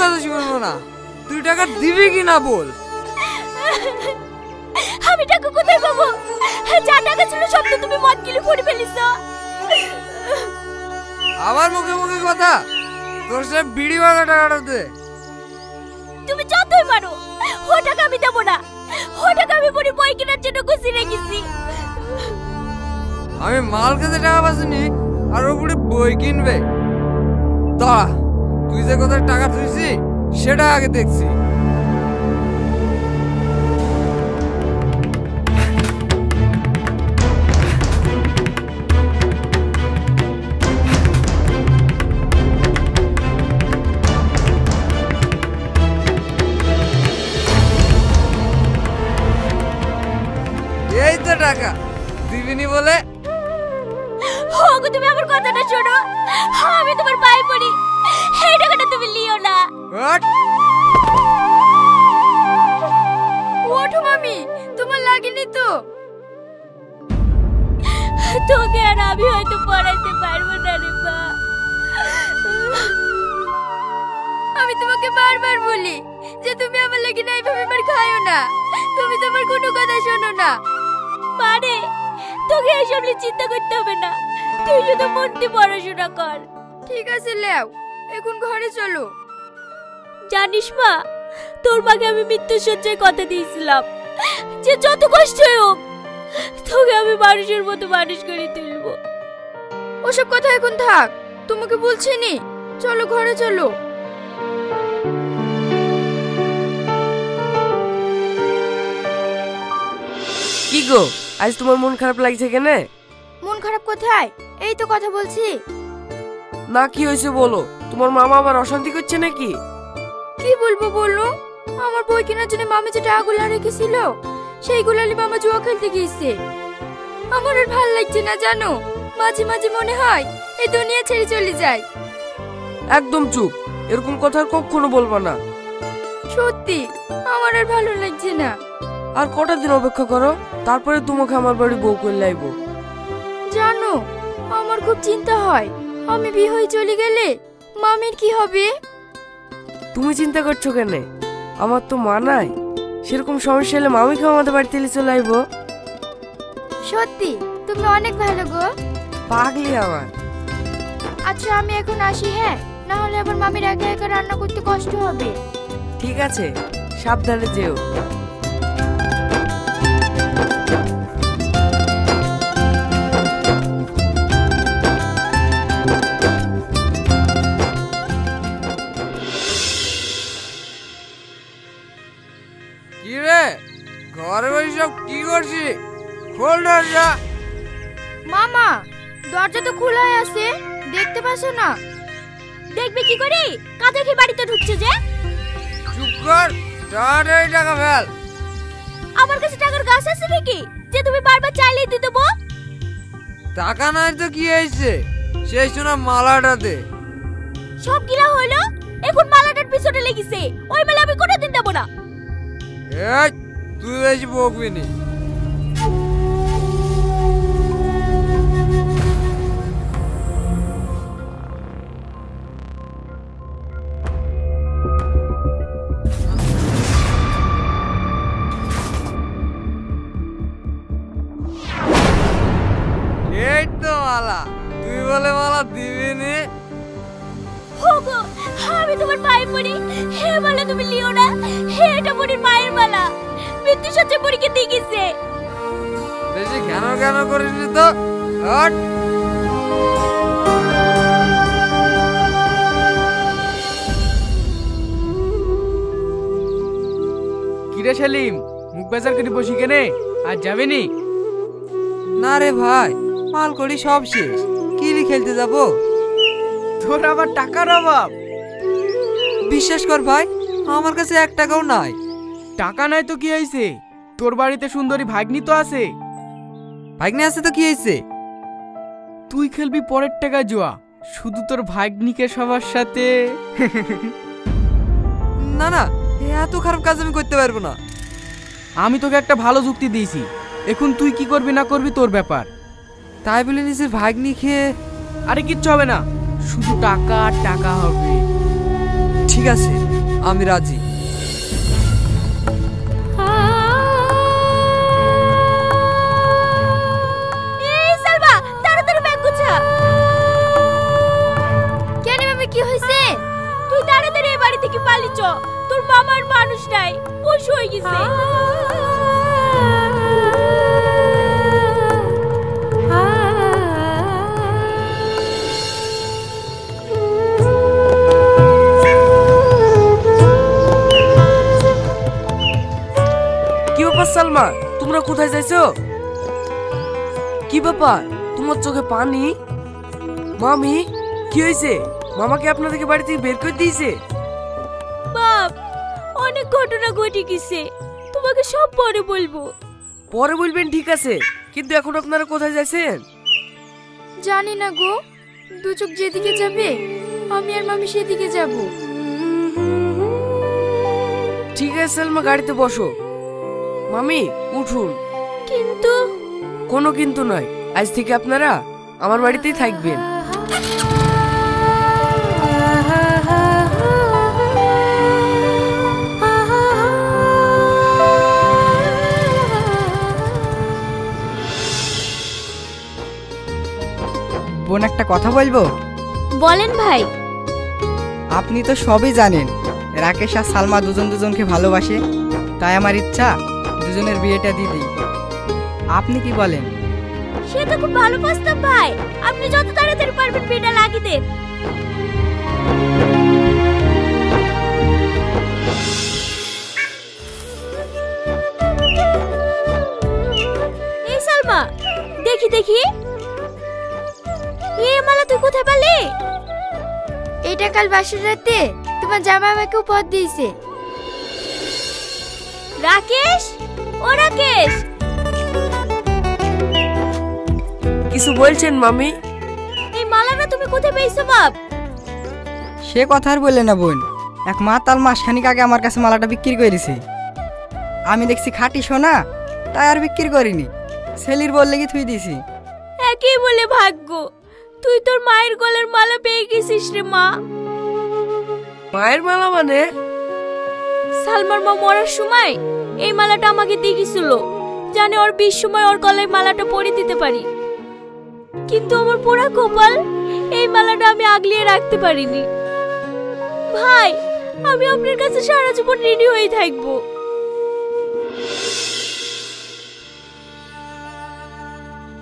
কথা শুনবো না। তুই টাকা দিবি কি না বল। আমি টাকা কোথায় পাবো? যা টাকা ছিল সব তো তুমি মদ গিলে পড়ে ফেলিস। আবার মুখে মুখে কথা। তোর সব বিড়ি ভাঙা টাকাটা দে। তুমি যতই মারো ও টাকা আমি দেবো না। ও টাকা আমি পরে বই কেনার জন্য গুছিয়ে রেখেছি। আমি মাল খেতে টাকা পাচ্ছিনি আর ওপরে বই কিনবে। দাঁড়া, তুই যে কোথায় টাকা তুইছি সেটা আগে দেখছি। এই তো টাকা দিবিনি বলে। ওগো তুমি আমার কথাটা শোনো, আমি তোমার পায়ে পড়ি, এই টাকাটা তুমি লিও না। ওঠো মামি, তোমার লাগেনি তো? তোকে আর আমি হয়তো পড়াইতে পারবো না রে মা। আমি তোমাকে বারবার বলি যে তুমি আমার লাগি না এইভাবে মার খাইও না, তুমি তোমার কোনো কথা শোনো না। পারে তোকে এইসব নিয়ে চিন্তা করতে হবে না, তুই শুধু মন দিয়ে পড়াশোনা কর। ঠিক আছে লেও, এখন ঘরে চলো। জানিস মা, তোর মাকে আমি মৃত্যুশয্যায় কথা দিয়েছিলাম যে যত কষ্ট হোক তোকে আমি মানুষের মতো মানুষ করে তুলবো। ওসব কথা এখন থাক, তোমাকে বলছি নি, চলো ঘরে চলো। কি গো, আজ তোমার মন খারাপ লাগছে কেন? মন খারাপ কোথায়, এই তো কথা বলছি। না কি হয়েছে বলো, তোমার মামা আবার অশান্তি করছে নাকি? কি বলবো বলো, আমার বই কেনার জন্য মামি যে টাকাগুলো রেখেছিল সেইগুলো নিয়ে মামা জুয়া খেলতে গিয়েছে। আমার আর ভালো লাগছে না জানো, মাঝে মাঝে মনে হয় এই দুনিয়া ছেড়ে চলে যায়। একদম চুপ, এরকম কথা আর কখনো বলবা না। সত্যি আমার আর ভালো লাগছে না। আর কটা দিন অপেক্ষা করো, তারপরে তোমাকে আমার বাড়ি বউ করে লাইব। জানো আমার খুব চিন্তা হয়, আমি বিয়ে হয়ে চলে গেলে মামির কি হবে? তুমি চিন্তা করছো কেন? আমার তো মা নাই, সেরকম সমস্যা হলে মামিকে আমাদের বাড়িতে চলে আইব। সত্যি তুমি অনেক ভালো গো। পাগলি আমার। আচ্ছা আমি এখন আসি, হ্যাঁ, না হলে আবার মামির একা একা রান্না করতে কষ্ট হবে। ঠিক আছে, সাবধানে যেও। কি রে, ঘরে বসে সব কি করছি? খোল দরজা। মামা, দরজা তো খোলাই আছে, দেখতে পাচ্ছ না? দেখবে কি করে, কাদের কি বাড়িতে ঢুকছে যে? চুপ কর, তাড়াতাড়ি টাকা ফেল। আমার কাছে টাকার গাছ আছে নাকি যে তুমি বারবার চাইলেই দিয়ে দেবো? টাকা নাই তো কি হয়েছে, সেই শোনা মালাটা দে। সব গিলা হলো, এখন মালাটার পিছনে লেগেছে, ওই মালা আমি কোনোদিন দেবো না। এই তুই বেশি বকবি নি। এই তো মালা, তুই বলে মালা দিবি নি? ওগো, আমি তোমার পায়ে পড়ি, হে মালা তুমি লিও না, এটা পরির মায়ের মালা, মৃত্যুশয্যায় পরীকে দিয়ে গেছে। বেশি কেন কেন করিস তো, হট। কিরে সেলিম, মুখ বেজার করে বসি কেনে, আজ যাবে নি? না রে ভাই, মাল করি সব শেষ, কিলি খেলতে যাব। তোর আবার টাকার অভাব? বিশ্বাস কর ভাই, আমার কাছে 1 টাকাও নাই। টাকা নাই তো কি হয়েছে, তোর বাড়িতে সুন্দরী ভাগ্নি তো আছে। ভাগ্নি আছে তো কি হয়েছে? তুই খেলবি পরের টাকা জুয়া, শুধু তোর ভাগ্নিকে সবার সাথে। না না, এত খারাপ কাজ আমি করতে পারবো না। আমি তোকে একটা ভালো যুক্তি দিয়েছি, এখন তুই কি করবি না করবি তোর ব্যাপার। তাই বলে নিজের ভাগ্নি খেয়ে? আরে কিচ্ছু হবে না, শুধু টাকা আর টাকা হবে। ঠিক আছে, আমি রাজি। এই সালমা, তাড়াতাড়ি ব্যাগ গোছা। কেন মামি, কি হয়েছে? তুই তাড়াতাড়ি এই বাড়ি থেকে পালিয়ে চ। তোর মামার মানুষ নাই, পশু হয়ে গেছে। কি ব্যাপার সালমা, তোমরা কোথায় যাইছো? কি ব্যাপার, তোমার চোখে পানি? মামি, কি হয়েছে? মামাকে আপনাদেরকে বাড়ি থেকে বের করে দিয়েছে? বাপ, অনেক ঘটনা ঘটে গেছে, তোমাকে সব পরে বলবো। পরে বলবেন, ঠিক আছে, কিন্তু এখন আপনারা কোথায় যাচ্ছেন? জানি না গো, দু চোখ যেদিকে যাবে আমি আর মামি সেদিকে যাব। ঠিক আছে সালমা, গাড়িতে বসো। মামি উঠুন। কিন্তু কোনো কিন্তু নয়, আজ থেকে আপনারা আমার বাড়িতেই থাকবেন। বোন, একটা কথা বলবো? বলেন ভাই। আপনি তো সবই জানেন, রাকেশ আর সালমা দুজনকে ভালোবাসে, তাই আমার ইচ্ছা দুজনের বিয়েটা দিয়ে দিই। আপনি কি বলেন? সে তো খুব ভালো প্রস্তাব ভাই, আপনি যত তাড়াতাড়ি পারবেন বিয়েটা লাগিয়ে দেন। এই সালমা, দেখি দেখি, এই মালা তুই কোথায় পেলি? এটা কাল বাসর রাতে তোমার জামাই আমাকে উপহার দিয়েছে। রাকেশ, ও রাকেশ, কিছু বলছেন মামি? এই মালাটা তুমি কোথায় পেয়েছো বাপ? সে কথা আর বললে না বোন, এক মাতাল মাসখানিক আগে আমার কাছে মালাটা বিক্রি করেছে। আমি দেখছি খাঁটি সোনা, তাই আর বিক্রি করিনি, সেলির বললে কি থুই দিছি। একই বলে ভাগ্য, তুই তোর মায়ের গলার মালা পেয়ে গেছিস রে মা। মায়ের মালা মানে? সালমার মা মরার সময় এই মালাটা আমাকে দিয়ে গেছিল, জানে ওর বিয়ের সময় ওর গলায় মালাটা পরিয়ে দিতে পারি। কিন্তু আমার পোড়া কপাল, এই মালাটা আমি আগলিয়ে রাখতে পারিনি। ভাই, আমি আপনার কাছে সারা জীবন ঋণী হয়ে থাকবো।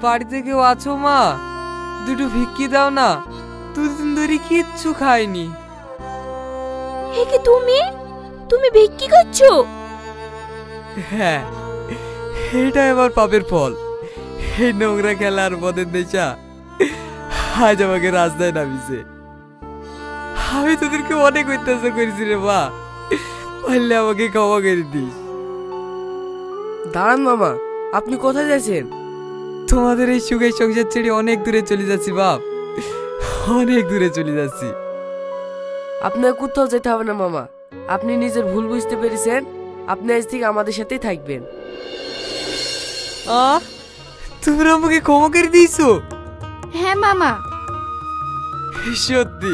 বাড়িতে কেউ আছো মা? দুটো ভিক্ষি দাও না, দুদিন ধরে কিচ্ছু খাইনি। হে কি তুমি? তুমি ভিক্ষি করছো? হ্যাঁ, এটা আমার পাপের ফল। এই নোংরা খেলার মদের নেশা আজ আমাকে রাস্তায় নামিছে। আমি তোদেরকে অনেক অত্যাচার করেছি রে মা, পারলে আমাকে ক্ষমা করে দিস। দাঁড়ান মামা, আপনি কোথায় যাচ্ছেন? তোমাদের এই সুখের সংসার ছেড়ে অনেক দূরে চলে যাচ্ছি বাপ, অনেক দূরে চলে যাচ্ছি। আপনার কোথাও যেতে হবে না মামা, আপনি নিজের ভুল বুঝতে পেরেছেন, আপনি আজ থেকে আমাদের সাথেই থাকবেন। তোমরা আমাকে ক্ষমা করে দিয়েছো? হ্যাঁ মামা। সত্যি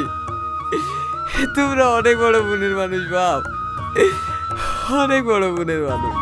তোমরা অনেক বড় মনের মানুষ বাপ, অনেক বড় মনের মানুষ।